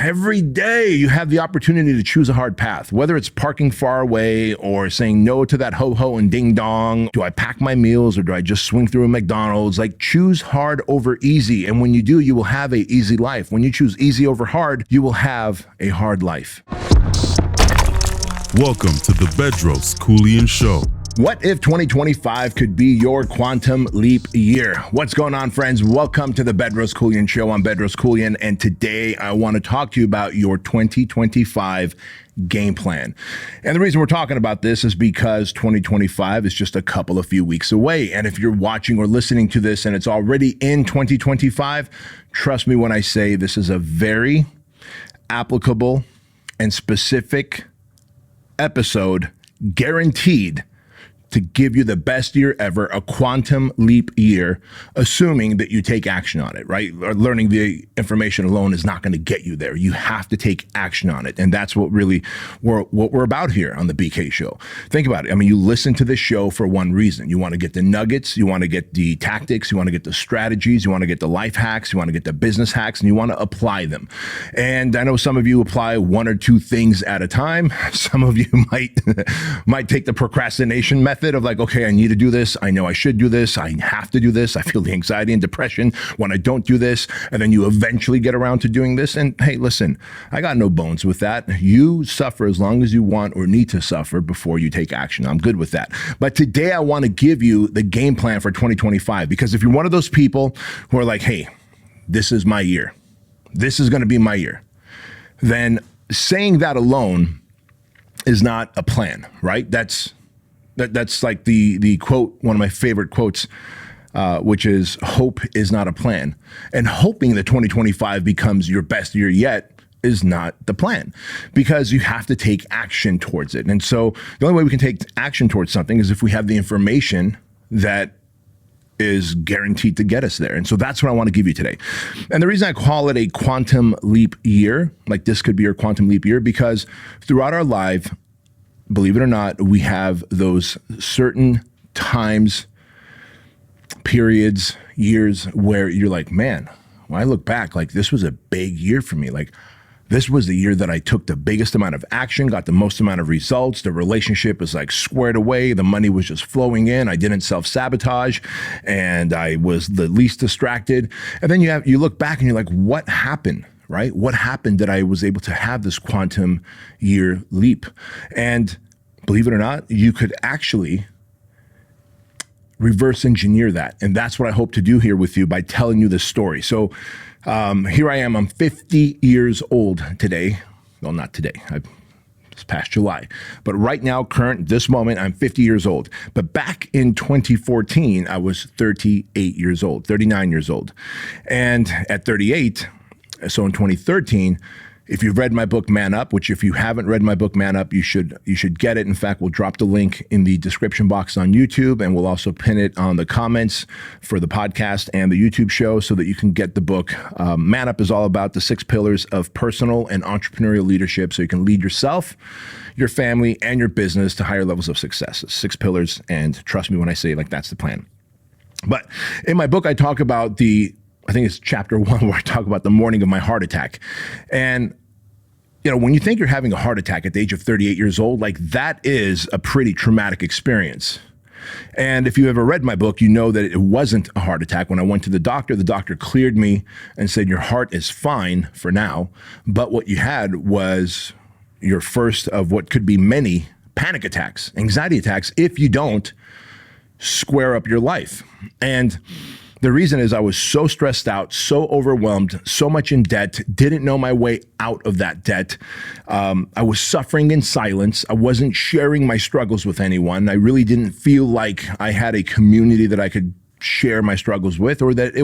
every day you have the opportunity to choose a hard path, whether it's parking far away or saying no to that ho-ho and ding-dong. Do I pack my meals or do I just swing through a McDonald's? Like, choose hard over easy. And when you do, you will have an easy life. When you choose easy over hard, you will have a hard life. Welcome to the Bedros Keuilian Show. What if 2025 could be your quantum leap year? What's going on, friends? Welcome to the Bedros Keuilian Show. I'm Bedros Keuilian, and today I want to talk to you about your 2025 game plan. And the reason we're talking about this is because 2025 is just a few weeks away. And if you're watching or listening to this and it's already in 2025, trust me when I say this is a very applicable and specific episode, guaranteed to give you the best year ever, a quantum leap year, assuming that you take action on it, right? Or learning the information alone is not going to get you there. You have to take action on it. And that's what we're about here on the BK Show. Think about it. I mean, you listen to this show for one reason. You want to get the nuggets, you want to get the tactics, you want to get the strategies, you want to get the life hacks, you want to get the business hacks, and you want to apply them. And I know some of you apply one or two things at a time. Some of you might take the procrastination method of like, okay, I need to do this. I know I should do this. I have to do this. I feel the anxiety and depression when I don't do this. And then you eventually get around to doing this. And hey, listen, I got no bones with that. You suffer as long as you want or need to suffer before you take action. I'm good with that. But today I want to give you the game plan for 2025, because if you're one of those people who are like, hey, this is my year, this is going to be my year, then saying that alone is not a plan, right? That's like the quote, one of my favorite quotes, which is hope is not a plan. And hoping that 2025 becomes your best year yet is not the plan, because you have to take action towards it. And so the only way we can take action towards something is if we have the information that is guaranteed to get us there. And so that's what I want to give you today. And the reason I call it a quantum leap year, like this could be your quantum leap year, because throughout our life, believe it or not, we have those certain times, periods, years where you're like, man, when I look back, like this was a big year for me. Like this was the year that I took the biggest amount of action, got the most amount of results. The relationship was like squared away. The money was just flowing in. I didn't self-sabotage and I was the least distracted. And then you look back and you're like, what happened? Right? What happened that I was able to have this quantum year leap? And believe it or not, you could actually reverse engineer that. And that's what I hope to do here with you by telling you this story. So here I am, I'm 50 years old today. Well, not today. It's past July. But right now, this moment, I'm 50 years old. But back in 2014, I was 38 years old, 39 years old. And at 38, so in 2013, if you've read my book, Man Up, which if you haven't read my book, Man Up, you should get it. In fact, we'll drop the link in the description box on YouTube, and we'll also pin it on the comments for the podcast and the YouTube show so that you can get the book. Man Up is all about the 6 pillars of personal and entrepreneurial leadership so you can lead yourself, your family, and your business to higher levels of success. 6 pillars, and trust me when I say like that's the plan. But in my book, I talk about I think it's chapter 1 where I talk about the morning of my heart attack. And, you know, when you think you're having a heart attack at the age of 38 years old, like that is a pretty traumatic experience. And if you ever read my book, you know that it wasn't a heart attack. When I went to the doctor cleared me and said, your heart is fine for now. But what you had was your first of what could be many panic attacks, anxiety attacks, if you don't square up your life. And the reason is I was so stressed out, so overwhelmed, so much in debt, didn't know my way out of that debt. I was suffering in silence. I wasn't sharing my struggles with anyone. I really didn't feel like I had a community that I could share my struggles with, or that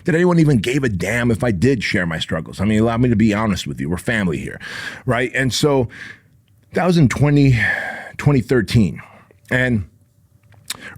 anyone even gave a damn if I did share my struggles. I mean, allow me to be honest with you. We're family here, right? And so that was in 2013. And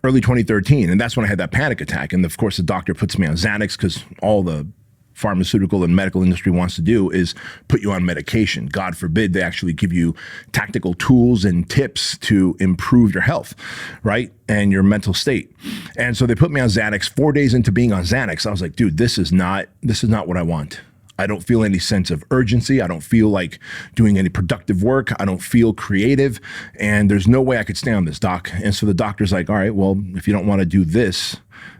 early 2013. And that's when I had that panic attack. And of course, the doctor puts me on Xanax because all the pharmaceutical and medical industry wants to do is put you on medication. God forbid they actually give you tactical tools and tips to improve your health, right? And your mental state. And so they put me on Xanax. 4 days into being on Xanax, I was like, dude, this is not what I want. I don't feel any sense of urgency. I don't feel like doing any productive work. I don't feel creative. And there's no way I could stay on this, doc. And so the doctor's like, all right, well, if you don't want to do this,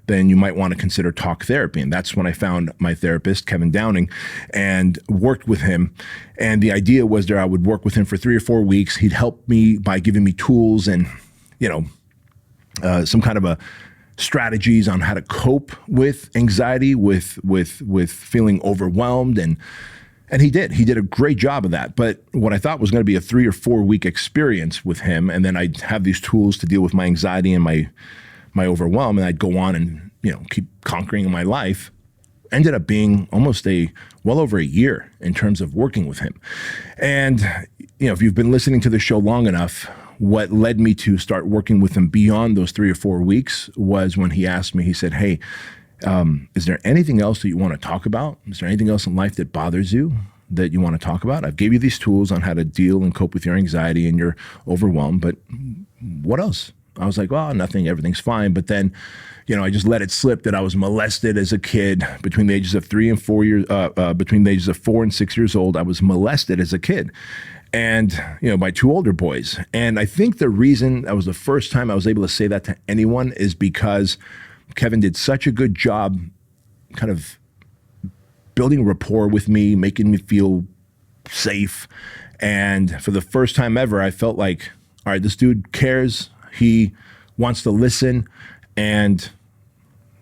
then you might want to consider talk therapy. And that's when I found my therapist, Kevin Downing, and worked with him. And the idea was that I would work with him for 3 or 4 weeks. He'd help me by giving me tools and, some kind of a strategies on how to cope with anxiety, with feeling overwhelmed. And he did a great job of that. But what I thought was going to be a 3 or 4 week experience with him, and then I'd have these tools to deal with my anxiety and my overwhelm, and I'd go on and, keep conquering my life, ended up being almost well over a year in terms of working with him. And, if you've been listening to the show long enough, what led me to start working with him beyond those 3 or 4 weeks was when he asked me, he said, hey, is there anything else that you want to talk about? Is there anything else in life that bothers you that you want to talk about? I've gave you these tools on how to deal and cope with your anxiety and your overwhelm, but what else? I was like, well, nothing, everything's fine. But then, I just let it slip that I was molested as a kid between the ages of 3 and 4 years, between the ages of 4 and 6 years old. I was molested as a kid. And, by 2 older boys. And I think the reason that was the first time I was able to say that to anyone is because Kevin did such a good job kind of building rapport with me, making me feel safe. And for the first time ever, I felt like, all right, this dude cares. He wants to listen, and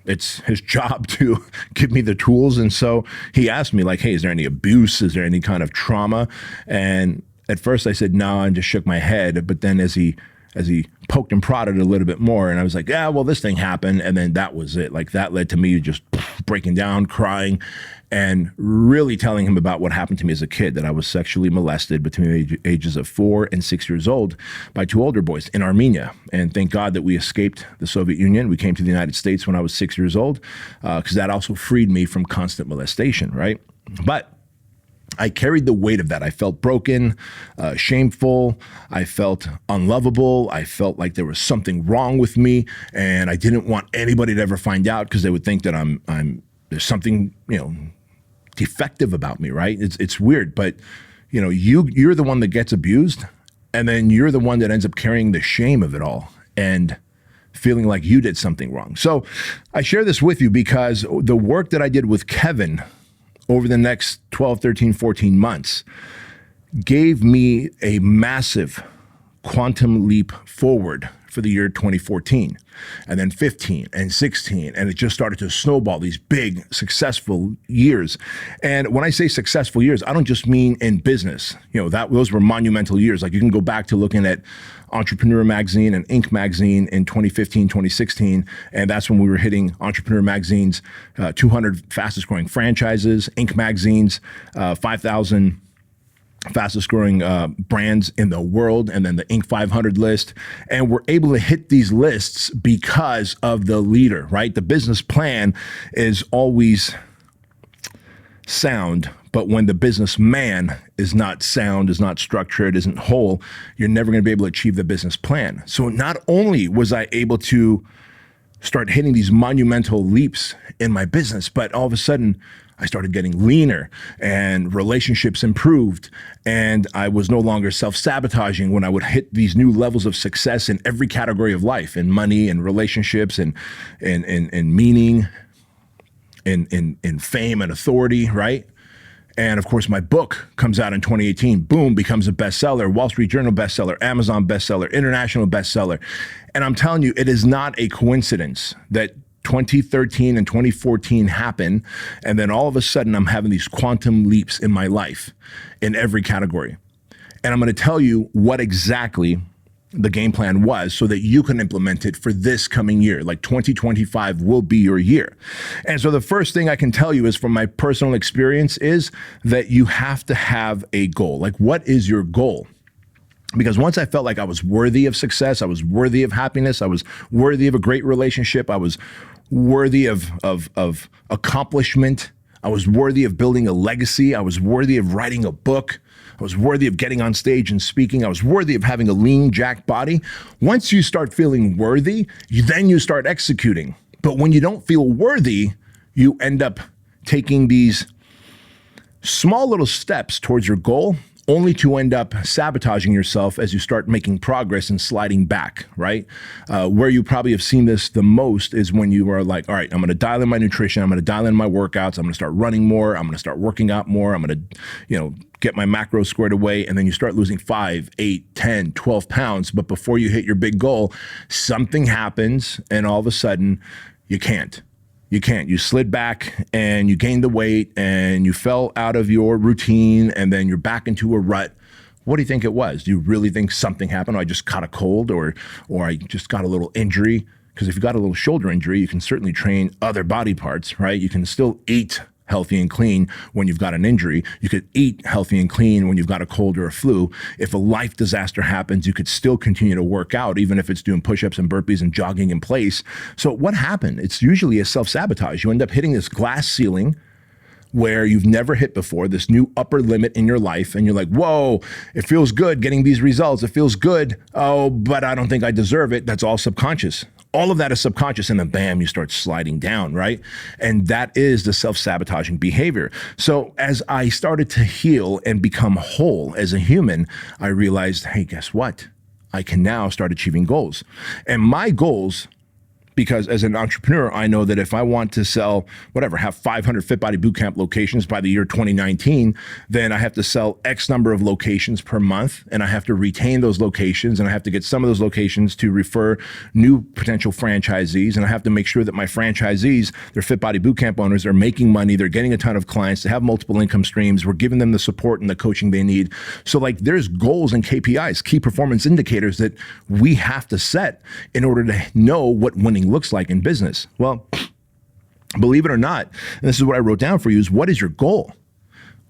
it's his job to give me the tools. And so he asked me like, hey, is there any abuse? Is there any kind of trauma? And at first I said no, and just shook my head. But then as he poked and prodded a little bit more, and I was like, yeah, well, this thing happened. And then that was it. Like that led to me just breaking down, crying, and really telling him about what happened to me as a kid, that I was sexually molested between the ages of 4 and 6 years old by 2 older boys in Armenia. And thank God that we escaped the Soviet Union. We came to the United States when I was 6 years old, because that also freed me from constant molestation, right? But I carried the weight of that. I felt broken, shameful. I felt unlovable. I felt like there was something wrong with me, and I didn't want anybody to ever find out, because they would think that there's something, defective about me, right? It's weird, but you're the one that gets abused, and then you're the one that ends up carrying the shame of it all and feeling like you did something wrong. So I share this with you because the work that I did with Kevin over the next 12, 13, 14 months gave me a massive quantum leap forward for the year 2014, and then 15 and 16. And it just started to snowball, these big, successful years. And when I say successful years, I don't just mean in business. Those were monumental years. Like you can go back to looking at Entrepreneur Magazine and Inc. Magazine in 2015, 2016. And that's when we were hitting Entrepreneur Magazine's 200 fastest growing franchises, Inc. Magazine's 5,000 fastest growing brands in the world, and then the Inc. 500 list. And we're able to hit these lists because of the leader, right? The business plan is always sound, but when the businessman is not sound, is not structured, isn't whole, you're never going to be able to achieve the business plan. So not only was I able to start hitting these monumental leaps in my business, but all of a sudden I started getting leaner, and relationships improved, and I was no longer self-sabotaging when I would hit these new levels of success in every category of life, in money and relationships and meaning, in fame and authority, right? And of course, my book comes out in 2018, boom, becomes a bestseller, Wall Street Journal bestseller, Amazon bestseller, international bestseller. And I'm telling you, it is not a coincidence that 2013 and 2014 happened, and then all of a sudden I'm having these quantum leaps in my life in every category. And I'm going to tell you what exactly the game plan was so that you can implement it for this coming year. Like 2025 will be your year. And so the first thing I can tell you is, from my personal experience, is that you have to have a goal. Like, what is your goal? Because once I felt like I was worthy of success, I was worthy of happiness, I was worthy of a great relationship, I was worthy of accomplishment, I was worthy of building a legacy, I was worthy of writing a book, I was worthy of getting on stage and speaking, I was worthy of having a lean, jacked body. Once you start feeling worthy, then you start executing. But when you don't feel worthy, you end up taking these Small little steps towards your goal, only to end up sabotaging yourself as you start making progress and sliding back, right? Where you probably have seen this the most is when you are like, all right, I'm going to dial in my nutrition. I'm going to dial in my workouts. I'm going to start running more. I'm going to start working out more. I'm going to, get my macros squared away. And then you start losing 5, 8, 10, 12 pounds. But before you hit your big goal, something happens and all of a sudden you can't. You slid back and you gained the weight and you fell out of your routine and then you're back into a rut. What do you think it was? Do you really think something happened? Or I just caught a cold or I just got a little injury? Because if you got a little shoulder injury, you can certainly train other body parts, right? You can still eat healthy and clean when you've got an injury. You could eat healthy and clean when you've got a cold or a flu. If a life disaster happens, you could still continue to work out, even if it's doing push-ups and burpees and jogging in place. So what happened? It's usually a self-sabotage. You end up hitting this glass ceiling where you've never hit before, this new upper limit in your life. And you're like, whoa, it feels good getting these results. It feels good. Oh, but I don't think I deserve it. That's all subconscious. All of that is subconscious, and then bam, you start sliding down, right? And that is the self-sabotaging behavior. So as I started to heal and become whole as a human, I realized, hey, guess what? I can now start achieving goals. And my goals, because as an entrepreneur, I know that if I want to sell, have 500 Fit Body Bootcamp locations by the year 2019, then I have to sell X number of locations per month, and I have to retain those locations, and I have to get some of those locations to refer new potential franchisees, and I have to make sure that my franchisees, their Fit Body Bootcamp owners, are making money, they're getting a ton of clients, they have multiple income streams, we're giving them the support and the coaching they need. So there's goals and KPIs, key performance indicators, that we have to set in order to know what winning looks like in business. Well, believe it or not, and this is what I wrote down for you, is what is your goal?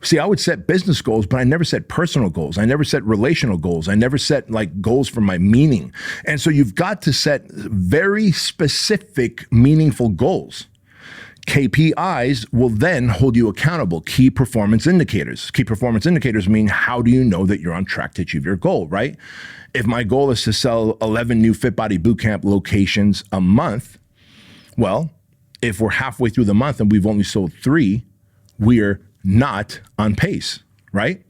See, I would set business goals, but I never set personal goals. I never set relational goals. I never set goals for my meaning. And so you've got to set very specific, meaningful goals. KPIs will then hold you accountable. Key performance indicators. Key performance indicators mean, how do you know that you're on track to achieve your goal, right? If my goal is to sell 11 new Fit Body Bootcamp locations a month, well, if we're halfway through the month and we've only sold 3, we're not on pace, right?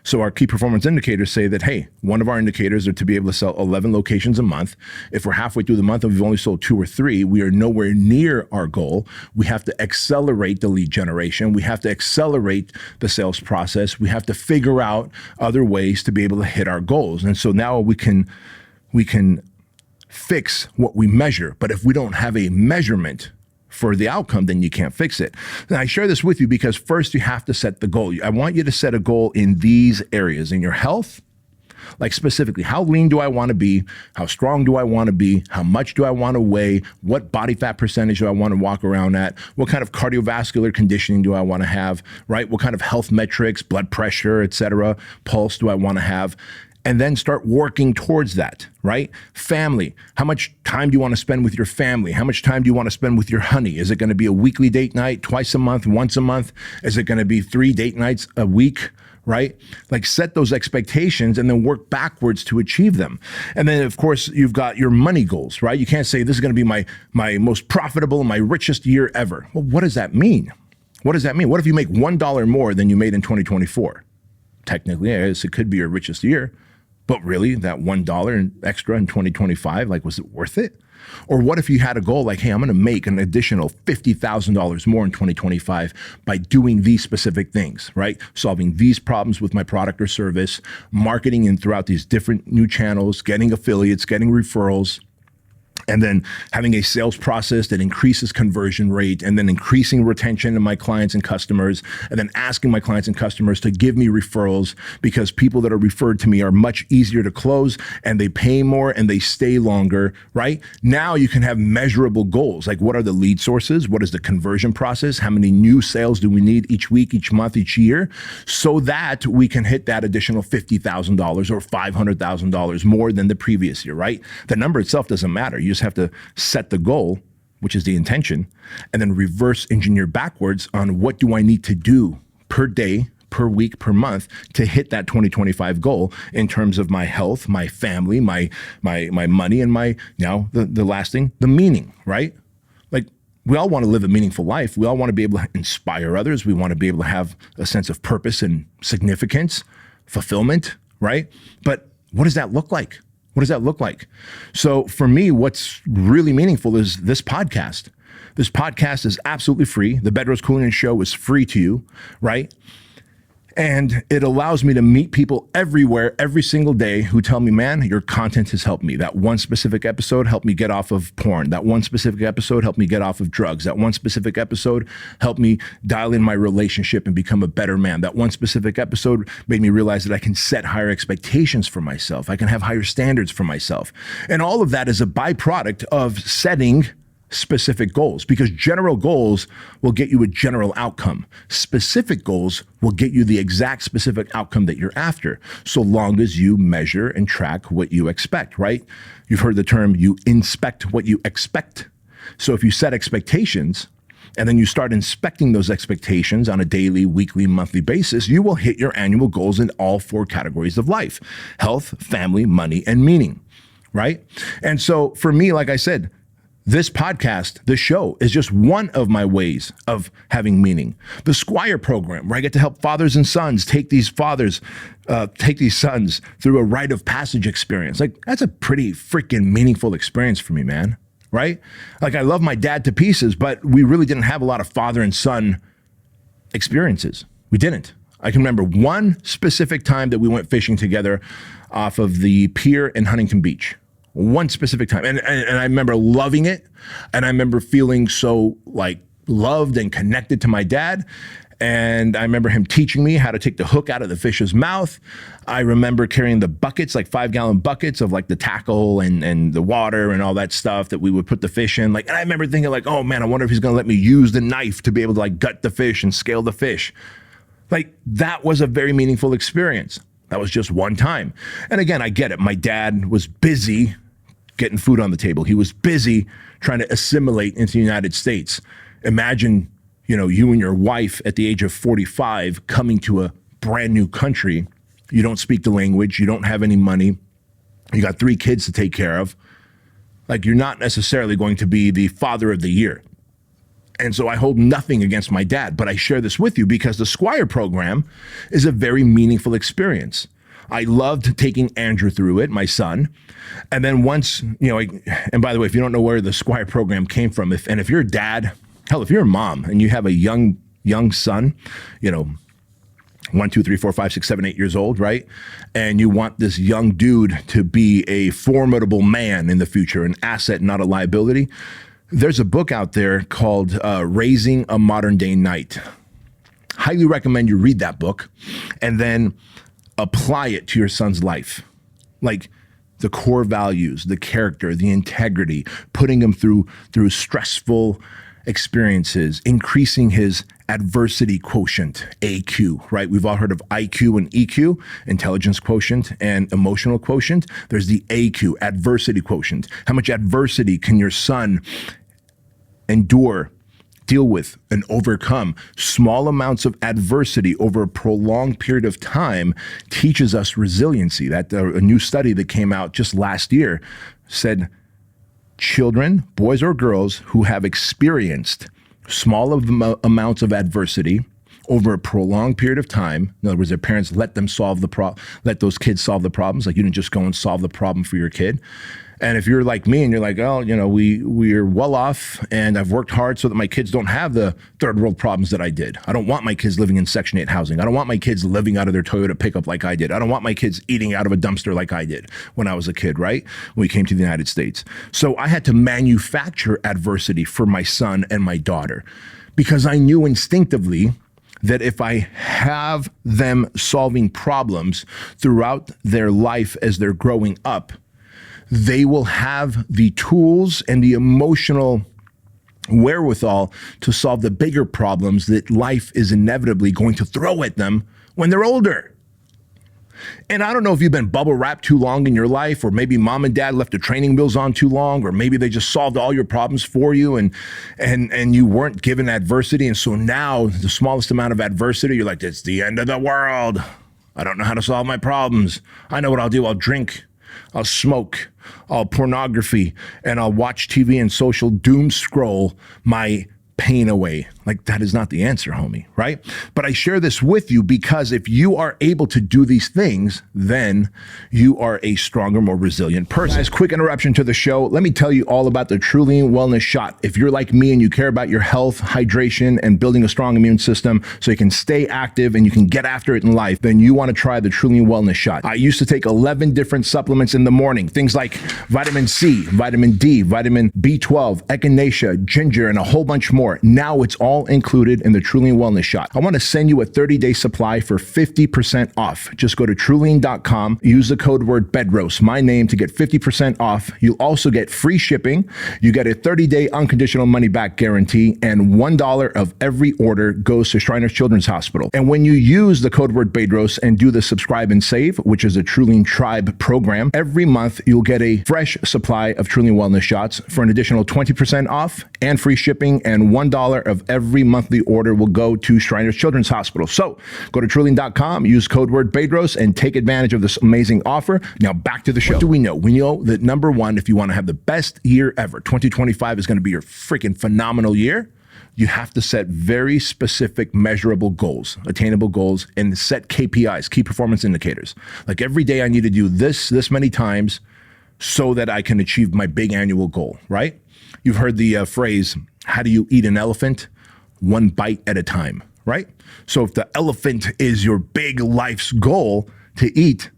So our key performance indicators say that, hey, one of our indicators are to be able to sell 11 locations a month. If we're halfway through the month and we've only sold 2 or 3, we are nowhere near our goal. We have to accelerate the lead generation. We have to accelerate the sales process. We have to figure out other ways to be able to hit our goals. And so now we can fix what we measure. But if we don't have a measurement for the outcome, then you can't fix it. And I share this with you because first you have to set the goal. I want you to set a goal in these areas, in your health, like specifically, how lean do I want to be? How strong do I want to be? How much do I want to weigh? What body fat percentage do I want to walk around at? What kind of cardiovascular conditioning do I want to have, right? What kind of health metrics, blood pressure, et cetera, pulse do I want to have? And then start working towards that, right? Family. How much time do you want to spend with your family? How much time do you want to spend with your honey? Is it going to be a weekly date night, twice a month, once a month? Is it going to be 3 date nights a week, right? Set those expectations and then work backwards to achieve them. And then, of course, you've got your money goals, right? You can't say this is going to be my most profitable, my richest year ever. Well, what does that mean? What does that mean? What if you make $1 more than you made in 2024? Technically, yes, it could be your richest year. But really, that $1 extra in 2025, was it worth it? Or what if you had a goal hey, I'm going to make an additional $50,000 more in 2025 by doing these specific things, right? Solving these problems with my product or service, marketing in throughout these different new channels, getting affiliates, getting referrals, and then having a sales process that increases conversion rate, and then increasing retention of my clients and customers, and then asking my clients and customers to give me referrals, because people that are referred to me are much easier to close and they pay more and they stay longer, right? Now you can have measurable goals. What are the lead sources? What is the conversion process? How many new sales do we need each week, each month, each year, so that we can hit that additional $50,000 or $500,000 more than the previous year, right? The number itself doesn't matter. You just have to set the goal, which is the intention, and then reverse engineer backwards on what do I need to do per day, per week, per month to hit that 2025 goal in terms of my health, my family, my money, and the last thing, the meaning, right? we all want to live a meaningful life. We all want to be able to inspire others. We want to be able to have a sense of purpose and significance, fulfillment, right? But what does that look like? What does that look like? So for me, what's really meaningful is this podcast. This podcast is absolutely free. The Bedros Keuilian Show is free to you, right? And it allows me to meet people everywhere, every single day who tell me, man, your content has helped me. That one specific episode helped me get off of porn. That one specific episode helped me get off of drugs. That one specific episode helped me dial in my relationship and become a better man. That one specific episode made me realize that I can set higher expectations for myself. I can have higher standards for myself. And all of that is a byproduct of setting specific goals, because general goals will get you a general outcome. Specific goals will get you the exact specific outcome that you're after, so long as you measure and track what you expect, right? You've heard the term, you inspect what you expect. So if you set expectations and then you start inspecting those expectations on a daily, weekly, monthly basis, you will hit your annual goals in all 4 categories of life: health, family, money, and meaning, right? And so for me, like I said, this podcast, this show, is just one of my ways of having meaning. The SQUIRE program, where I get to help fathers and sons take these sons through a rite of passage experience. Like, that's a pretty freaking meaningful experience for me, man, right? Like, I love my dad to pieces, but we really didn't have a lot of father and son experiences. We didn't. I can remember one specific time that we went fishing together off of the pier in Huntington Beach. One specific time. And I remember loving it. And I remember feeling so like loved and connected to my dad. And I remember him teaching me how to take the hook out of the fish's mouth. I remember carrying the buckets, like 5-gallon buckets of like the tackle and the water and all that stuff that we would put the fish in. Like, and I remember thinking like, oh man, I wonder if he's going to let me use the knife to be able to like gut the fish and scale the fish. Like, that was a very meaningful experience. That was just one time. And again, I get it. My dad was busy getting food on the table. He was busy trying to assimilate into the United States. Imagine, you and your wife at the age of 45 coming to a brand new country. You don't speak the language. You don't have any money. You got 3 kids to take care of. Like, you're not necessarily going to be the father of the year. And so I hold nothing against my dad, but I share this with you because the SQUIRE program is a very meaningful experience. I loved taking Andrew through it, my son. And then once, and by the way, if you don't know where the SQUIRE program came from, if you're a dad, hell, if you're a mom and you have a young son, 1, 2, 3, 4, 5, 6, 7, 8 years old, right? And you want this young dude to be a formidable man in the future, an asset, not a liability. There's a book out there called Raising a Modern Day Knight. Highly recommend you read that book and then apply it to your son's life. Like the core values, the character, the integrity, putting him through stressful experiences, increasing his adversity quotient, AQ, right? We've all heard of IQ and EQ, intelligence quotient and emotional quotient. There's the AQ, adversity quotient. How much adversity can your son endure, deal with, and overcome? Small amounts of adversity over a prolonged period of time teaches us resiliency. That a new study that came out just last year said children, boys or girls, who have experienced small amounts of adversity over a prolonged period of time, in other words, their parents let those kids solve the problems. Like, you didn't just go and solve the problem for your kid. And if you're like me and you're like, oh, we're well off and I've worked hard so that my kids don't have the third world problems that I did. I don't want my kids living in Section 8 housing. I don't want my kids living out of their Toyota pickup like I did. I don't want my kids eating out of a dumpster like I did when I was a kid, right? When we came to the United States. So I had to manufacture adversity for my son and my daughter because I knew instinctively that if I have them solving problems throughout their life as they're growing up, they will have the tools and the emotional wherewithal to solve the bigger problems that life is inevitably going to throw at them when they're older. And I don't know if you've been bubble wrapped too long in your life, or maybe mom and dad left the training wheels on too long, or maybe they just solved all your problems for you and you weren't given adversity. And so now the smallest amount of adversity, you're like, it's the end of the world. I don't know how to solve my problems. I know what I'll do. I'll drink. I'll smoke, I'll pornography, and I'll watch TV and social doom scroll my pain away. Like, that is not the answer, homie, right? But I share this with you because if you are able to do these things, then you are a stronger, more resilient person. Guys, quick interruption to the show. Let me tell you all about the Trulean Wellness Shot. If you're like me and you care about your health, hydration, and building a strong immune system so you can stay active and you can get after it in life, then you want to try the Trulean Wellness Shot. I used to take 11 different supplements in the morning, things like vitamin C, vitamin D, vitamin B12, echinacea, ginger, and a whole bunch more. Now it's all included in the Trulean Wellness Shot. I want to send you a 30-day supply for 50% off. Just go to Trulean.com, use the code word Bedros, my name, to get 50% off. You'll also get free shipping. You get a 30-day unconditional money-back guarantee, and $1 of every order goes to Shriners Children's Hospital. And when you use the code word Bedros and do the subscribe and save, which is a Trulean Tribe program, every month you'll get a fresh supply of Trulean Wellness Shots for an additional 20% off and free shipping, and $1 of every monthly order will go to Shriners Children's Hospital. So go to Trulean.com, use code word Bedros, and take advantage of this amazing offer. Now back to the show. What do we know? We know that number one, if you want to have the best year ever, 2025 is going to be your freaking phenomenal year. You have to set very specific, measurable goals, attainable goals, and set KPIs, key performance indicators. Like, every day I need to do this many times so that I can achieve my big annual goal, right? You've heard the phrase, how do you eat an elephant? One bite at a time, right? So if the elephant is your big life's goal to eat,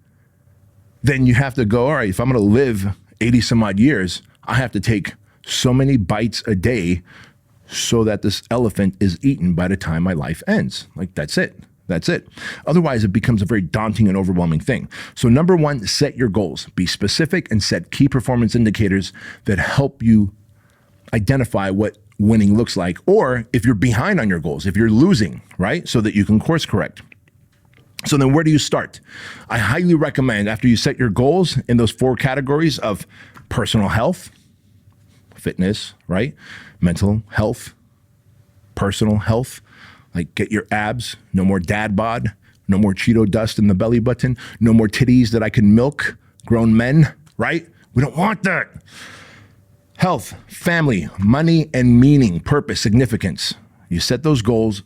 then you have to go, all right, if I'm going to live 80 some odd years, I have to take so many bites a day so that this elephant is eaten by the time my life ends. Like, that's it. That's it. Otherwise, it becomes a very daunting and overwhelming thing. So number one, set your goals. Be specific and set key performance indicators that help you identify what winning looks like, or if you're behind on your goals, if you're losing, right? So that you can course correct. So then where do you start? I highly recommend, after you set your goals in those 4 categories of personal health, fitness, right? Mental health, personal health, like get your abs, no more dad bod, no more Cheeto dust in the belly button, no more titties that I can milk, grown men, right? We don't want that. Health, family, money, and meaning, purpose, significance. You set those goals,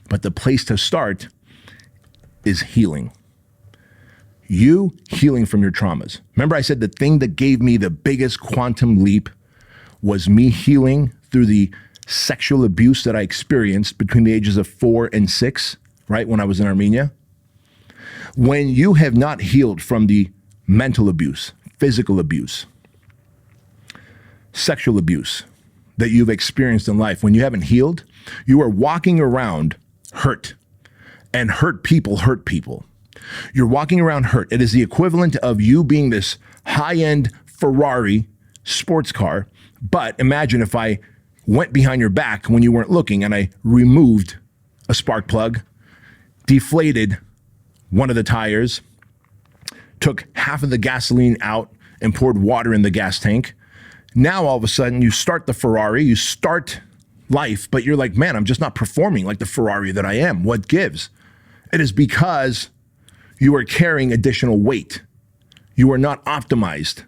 but the place to start is healing. You healing from your traumas. Remember I said the thing that gave me the biggest quantum leap was me healing through the sexual abuse that I experienced between the ages of 4 and 6, right, when I was in Armenia. When you have not healed from the mental abuse, physical abuse, sexual abuse that you've experienced in life, when you haven't healed, you are walking around hurt, and hurt people hurt people. You're walking around hurt. It is the equivalent of you being this high-end Ferrari sports car, but imagine if I went behind your back when you weren't looking and I removed a spark plug, deflated one of the tires, took half of the gasoline out and poured water in the gas tank. Now, all of a sudden, you start the Ferrari, you start life, but you're like, man, I'm just not performing like the Ferrari that I am. What gives? It is because you are carrying additional weight. You are not optimized.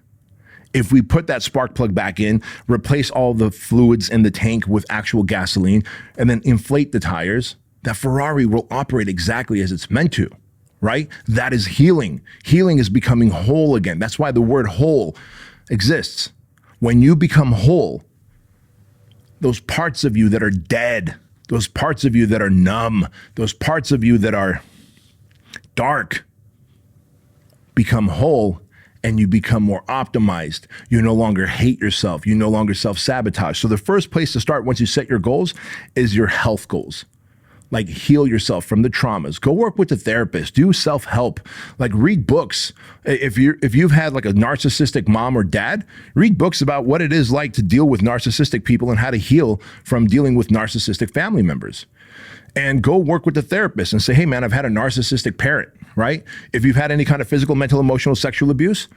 If we put that spark plug back in, replace all the fluids in the tank with actual gasoline, and then inflate the tires, that Ferrari will operate exactly as it's meant to, right? That is healing. Healing is becoming whole again. That's why the word whole exists. When you become whole, those parts of you that are dead, those parts of you that are numb, those parts of you that are dark become whole, and you become more optimized. You no longer hate yourself. You no longer self-sabotage. So the first place to start once you set your goals is your health goals. Like, heal yourself from the traumas. Go work with a therapist. Do self-help. Like, read books. If you've had like a narcissistic mom or dad, read books about what it is like to deal with narcissistic people and how to heal from dealing with narcissistic family members. And go work with the therapist and say, hey man, I've had a narcissistic parent, right? If you've had any kind of physical, mental, emotional, sexual abuse,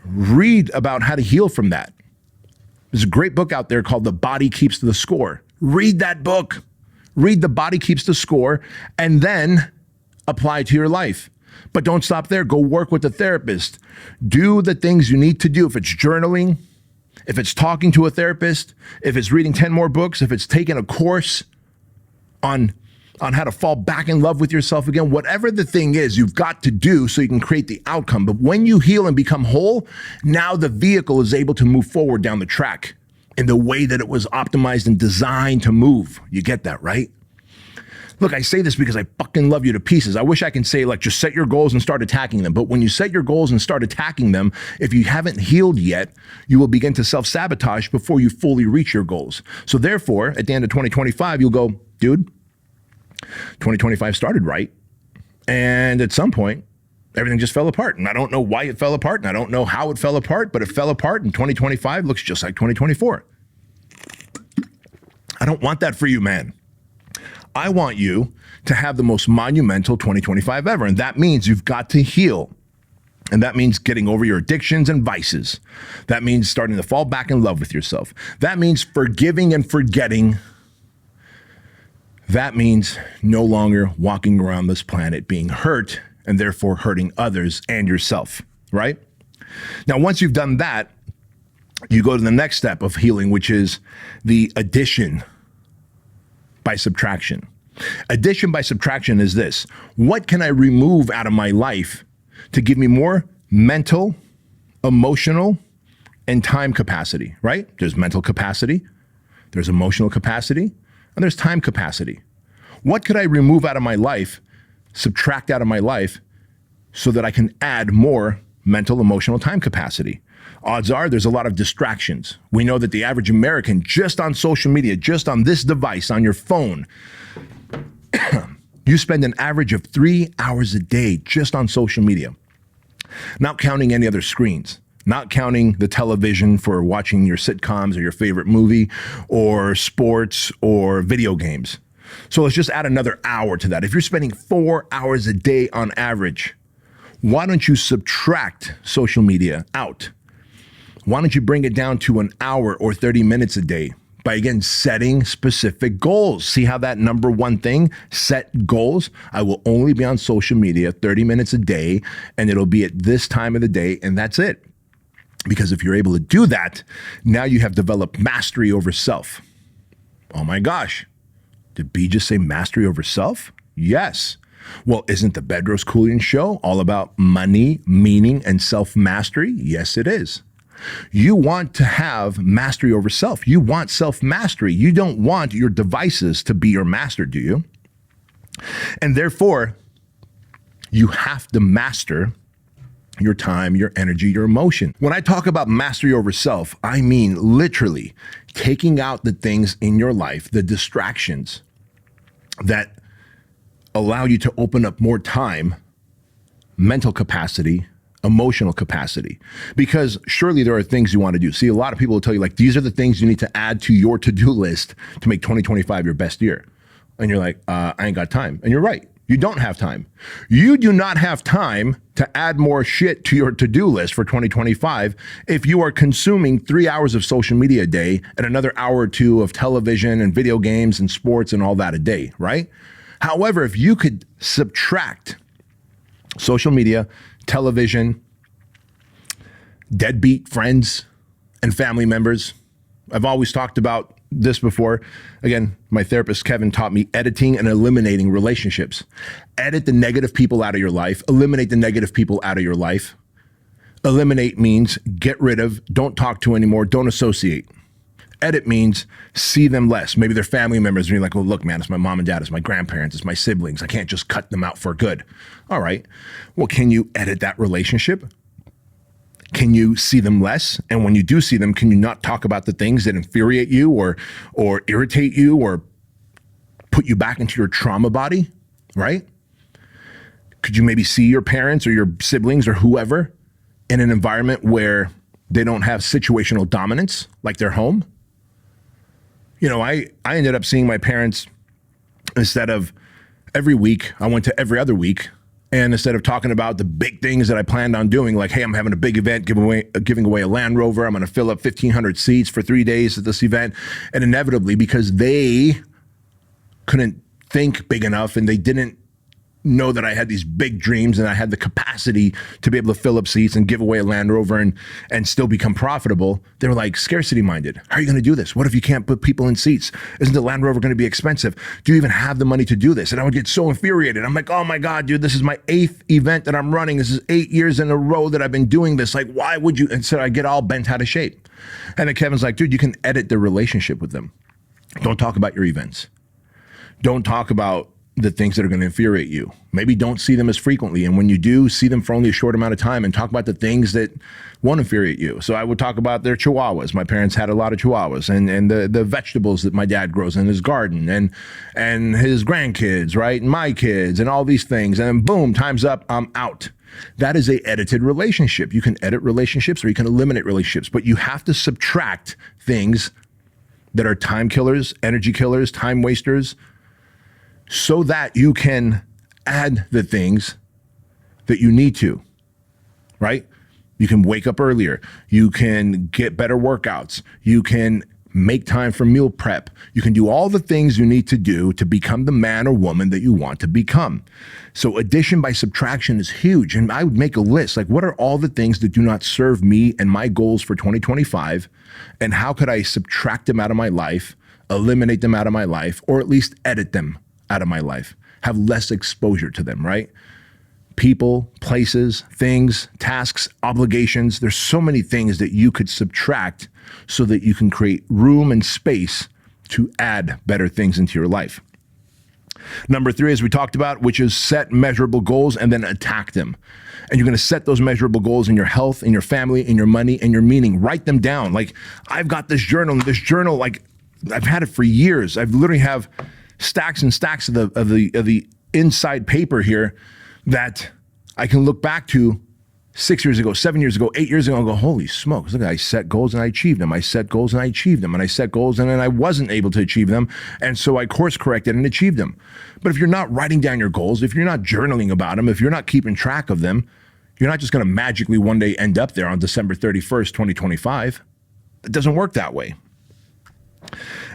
read about how to heal from that. There's a great book out there called The Body Keeps the Score. Read that book. Read The Body Keeps the Score and then apply it to your life. But don't stop there. Go work with a therapist. Do the things you need to do. If it's journaling, if it's talking to a therapist, if it's reading 10 more books, if it's taking a course on how to fall back in love with yourself again, whatever the thing is, you've got to do so you can create the outcome. But when you heal and become whole, now the vehicle is able to move forward down the track in the way that it was optimized and designed to move. You get that, right? Look, I say this because I fucking love you to pieces. I wish I can say, like, just set your goals and start attacking them. But when you set your goals and start attacking them, if you haven't healed yet, you will begin to self-sabotage before you fully reach your goals. So therefore, at the end of 2025, you'll go, dude, 2025 started right. And at some point, everything just fell apart. And I don't know why it fell apart, and I don't know how it fell apart, but it fell apart, and 2025 looks just like 2024. I don't want that for you, man. I want you to have the most monumental 2025 ever. And that means you've got to heal. And that means getting over your addictions and vices. That means starting to fall back in love with yourself. That means forgiving and forgetting. That means no longer walking around this planet being hurt and therefore hurting others and yourself, right? Now, once you've done that, you go to the next step of healing, which is the addition by subtraction. Addition by subtraction is this: what can I remove out of my life to give me more mental, emotional, and time capacity, right? There's mental capacity, there's emotional capacity, and there's time capacity. What could I remove out of my life, subtract out of my life, so that I can add more mental, emotional, time capacity? Odds are there's a lot of distractions. We know that the average American, just on social media, just on this device, on your phone, you spend an average of 3 hours a day just on social media, not counting any other screens, not counting the television for watching your sitcoms or your favorite movie or sports or video games. So let's just add another hour to that. If you're spending 4 hours a day on average, why don't you subtract social media out? Why don't you bring it down to an hour or 30 minutes a day by, again, setting specific goals? See how that number one thing, set goals. I will only be on social media 30 minutes a day, and it'll be at this time of the day, and that's it. Because if you're able to do that, now you have developed mastery over self. Oh my gosh. Did B just say mastery over self? Yes. Well, isn't the Bedros Keuilian Show all about money, meaning, and self-mastery? Yes, it is. You want to have mastery over self. You want self-mastery. You don't want your devices to be your master, do you? And therefore, you have to master your time, your energy, your emotion. When I talk about mastery over self, I mean literally taking out the things in your life, the distractions that allow you to open up more time, mental capacity, emotional capacity. Because surely there are things you want to do. See, a lot of people will tell you, like, these are the things you need to add to your to-do list to make 2025 your best year. And you're like, I ain't got time. And you're right. You don't have time. You do not have time to add more shit to your to-do list for 2025 if you are consuming 3 hours of social media a day and another hour or two of television and video games and sports and all that a day, right? However, if you could subtract social media, television, deadbeat friends and family members. I've always talked about this before. Again, my therapist, Kevin, taught me editing and eliminating relationships. Edit the negative people out of your life. Eliminate the negative people out of your life. Eliminate means get rid of, don't talk to anymore, don't associate. Edit means see them less. Maybe they're family members and you're like, well, look, man, it's my mom and dad, it's my grandparents, it's my siblings. I can't just cut them out for good. All right. Well, can you edit that relationship? Can you see them less? And when you do see them, can you not talk about the things that infuriate you or irritate you or put you back into your trauma body, right? Could you maybe see your parents or your siblings or whoever in an environment where they don't have situational dominance, like their home? You know, I ended up seeing my parents instead of every week, I went to every other week. And instead of talking about the big things that I planned on doing, like, hey, I'm having a big event, giving away a Land Rover. I'm going to fill up 1,500 seats for 3 days at this event. And inevitably, because they couldn't think big enough and they didn't know that I had these big dreams and I had the capacity to be able to fill up seats and give away a Land Rover and still become profitable, they were like scarcity minded. How are you going to do this? What if you can't put people in seats? Isn't the Land Rover going to be expensive? Do you even have the money to do this? And I would get so infuriated. I'm like, oh my God, dude, this is my 8th event that I'm running. This is 8 years in a row that I've been doing this. Like, why would you? And so I get all bent out of shape. And then Kevin's like, dude, you can edit the relationship with them. Don't talk about your events. Don't talk about the things that are going to infuriate you. Maybe don't see them as frequently. And when you do, see them for only a short amount of time and talk about the things that won't infuriate you. So I would talk about their chihuahuas. My parents had a lot of chihuahuas and the vegetables that my dad grows in his garden and his grandkids, right? And my kids and all these things. And then boom, time's up, I'm out. That is a edited relationship. You can edit relationships or you can eliminate relationships, but you have to subtract things that are time killers, energy killers, time wasters, so that you can add the things that you need to, right? You can wake up earlier. You can get better workouts. You can make time for meal prep. You can do all the things you need to do to become the man or woman that you want to become. So addition by subtraction is huge. And I would make a list, like what are all the things that do not serve me and my goals for 2025? And how could I subtract them out of my life, eliminate them out of my life, or at least edit them out of my life, have less exposure to them, right? People, places, things, tasks, obligations. There's so many things that you could subtract so that you can create room and space to add better things into your life. Number 3, as we talked about, which is set measurable goals and then attack them. And you're going to set those measurable goals in your health, in your family, in your money, in your meaning. Write them down. Like I've got this journal, like I've had it for years. I've literally have stacks and stacks of the inside paper here that I can look back to 6 years ago, 7 years ago, 8 years ago, and go, holy smokes, look, I set goals and I achieved them. I set goals and I achieved them. And I set goals and then I wasn't able to achieve them. And so I course corrected and achieved them. But if you're not writing down your goals, if you're not journaling about them, if you're not keeping track of them, you're not just going to magically one day end up there on December 31st, 2025. It doesn't work that way.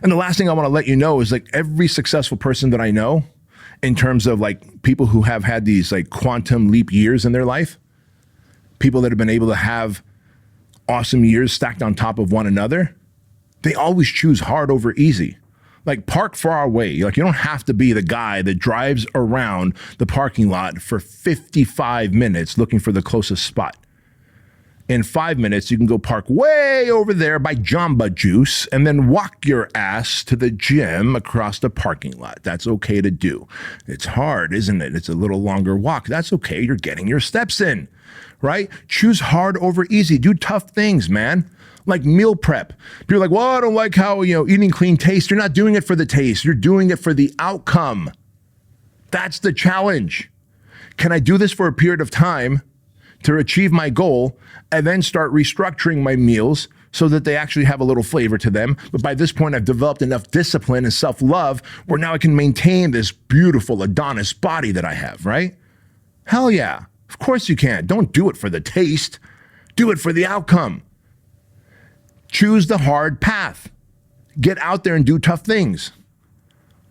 And the last thing I want to let you know is like every successful person that I know in terms of like people who have had these like quantum leap years in their life, people that have been able to have awesome years stacked on top of one another, they always choose hard over easy. Like park far away. Like you don't have to be the guy that drives around the parking lot for 55 minutes looking for the closest spot. In 5 minutes, you can go park way over there by Jamba Juice and then walk your ass to the gym across the parking lot. That's okay to do. It's hard, isn't it? It's a little longer walk. That's okay. You're getting your steps in, right? Choose hard over easy. Do tough things, man. Like meal prep. People are like, well, I don't like how, eating clean tastes. You're not doing it for the taste. You're doing it for the outcome. That's the challenge. Can I do this for a period of time to achieve my goal and then start restructuring my meals so that they actually have a little flavor to them? But by this point, I've developed enough discipline and self-love where now I can maintain this beautiful Adonis body that I have, right? Hell yeah. Of course you can. Don't do it for the taste. Do it for the outcome. Choose the hard path. Get out there and do tough things.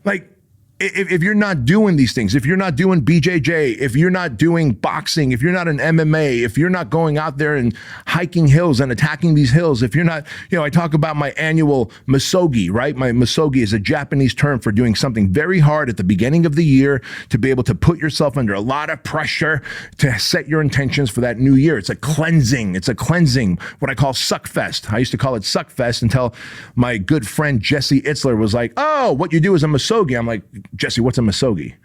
Like, if you're not doing these things, if you're not doing BJJ, if you're not doing boxing, if you're not an MMA, if you're not going out there and hiking hills and attacking these hills, if you're not, I talk about my annual misogi, right? My misogi is a Japanese term for doing something very hard at the beginning of the year to be able to put yourself under a lot of pressure to set your intentions for that new year. It's a cleansing. It's a cleansing, what I call suckfest. I used to call it suckfest until my good friend Jesse Itzler was like, oh, what you do is a misogi. I'm like, Jesse, what's a misogi?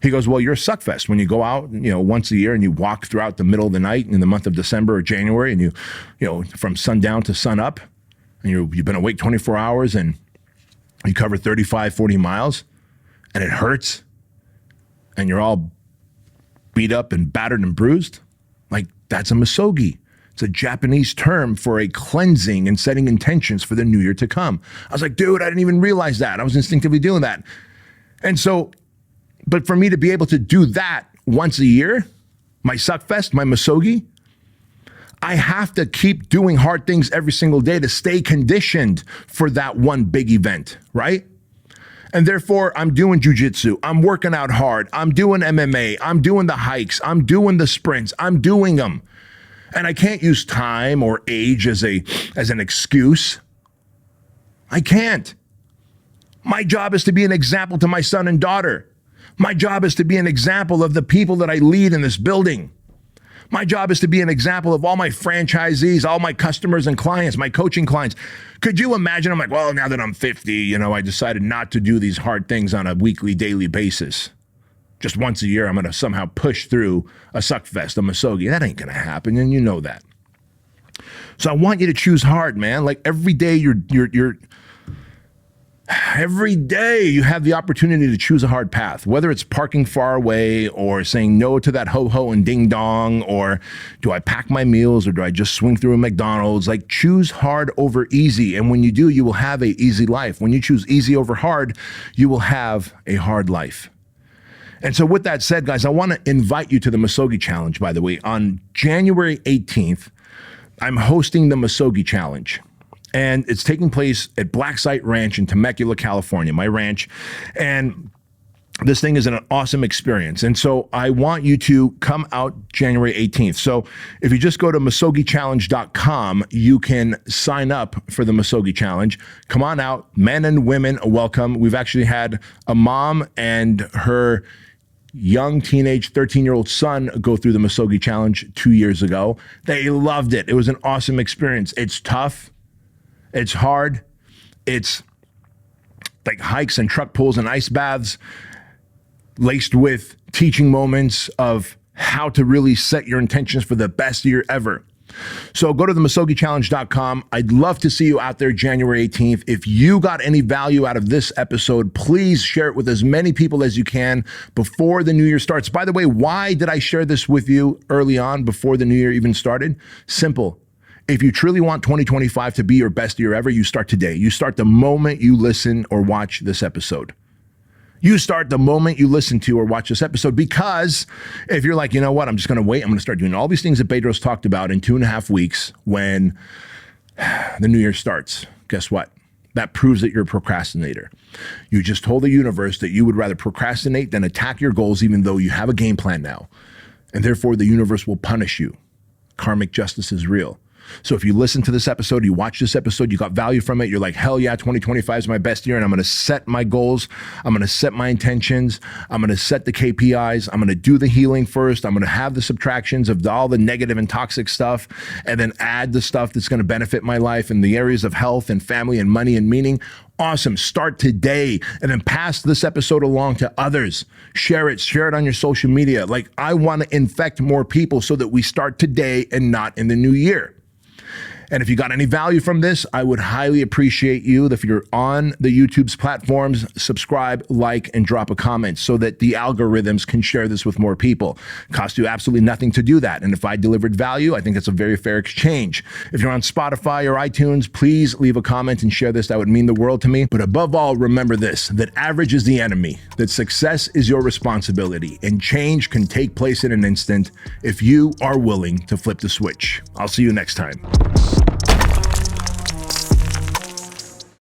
He goes, well, you're a suckfest. When you go out, once a year and you walk throughout the middle of the night in the month of December or January and you from sundown to sun up and you've been awake 24 hours and you cover 35, 40 miles and it hurts and you're all beat up and battered and bruised. Like that's a misogi. It's a Japanese term for a cleansing and setting intentions for the new year to come. I was like, dude, I didn't even realize that. I was instinctively doing that. And so, but for me to be able to do that once a year, my suckfest, my misogi, I have to keep doing hard things every single day to stay conditioned for that one big event, right? And therefore, I'm doing jujitsu. I'm working out hard. I'm doing MMA. I'm doing the hikes. I'm doing the sprints. I'm doing them. And I can't use time or age as an excuse. I can't. My job is to be an example to my son and daughter. My job is to be an example of the people that I lead in this building. My job is to be an example of all my franchisees, all my customers and clients, my coaching clients. Could you imagine? I'm like, well, now that I'm 50, I decided not to do these hard things on a weekly, daily basis. Just once a year, I'm going to somehow push through a suckfest, a misogi. That ain't going to happen, and you know that. So I want you to choose hard, man. Like every day every day you have the opportunity to choose a hard path, whether it's parking far away or saying no to that ho-ho and ding-dong, or do I pack my meals or do I just swing through a McDonald's? Like choose hard over easy. And when you do, you will have an easy life. When you choose easy over hard, you will have a hard life. And so with that said, guys, I want to invite you to the Misogi Challenge, by the way. On January 18th, I'm hosting the Misogi Challenge. And it's taking place at Black Site Ranch in Temecula, California, my ranch. And this thing is an awesome experience. And so I want you to come out January 18th. So if you just go to misogichallenge.com, you can sign up for the Misogi Challenge. Come on out. Men and women are welcome. We've actually had a mom and her young teenage 13-year-old son go through the Misogi Challenge 2 years ago. They loved it. It was an awesome experience. It's tough. It's hard. It's like hikes and truck pulls and ice baths laced with teaching moments of how to really set your intentions for the best year ever. So go to the misogichallenge.com. I'd love to see you out there January 18th. If you got any value out of this episode, please share it with as many people as you can before the new year starts. By the way, why did I share this with you early on before the new year even started? Simple. If you truly want 2025 to be your best year ever, you start today. You start the moment you listen or watch this episode. You start the moment you listen to or watch this episode, because if you're like, you know what, I'm just going to wait. I'm going to start doing all these things that Bedros talked about in 2.5 weeks when the new year starts. Guess what? That proves that you're a procrastinator. You just told the universe that you would rather procrastinate than attack your goals, even though you have a game plan now. And therefore, the universe will punish you. Karmic justice is real. So if you listen to this episode, you watch this episode, you got value from it, you're like, hell yeah, 2025 is my best year, and I'm going to set my goals, I'm going to set my intentions, I'm going to set the KPIs, I'm going to do the healing first, I'm going to have the subtractions of all the negative and toxic stuff, and then add the stuff that's going to benefit my life in the areas of health and family and money and meaning. Awesome. Start today, and then pass this episode along to others. Share it on your social media. Like, I want to infect more people so that we start today and not in the new year. And if you got any value from this, I would highly appreciate you if you're on the YouTube's platforms, subscribe, like, and drop a comment so that the algorithms can share this with more people. Cost you absolutely nothing to do that. And if I delivered value, I think it's a very fair exchange. If you're on Spotify or iTunes, please leave a comment and share this. That would mean the world to me. But above all, remember this, that average is the enemy, that success is your responsibility, and change can take place in an instant if you are willing to flip the switch. I'll see you next time.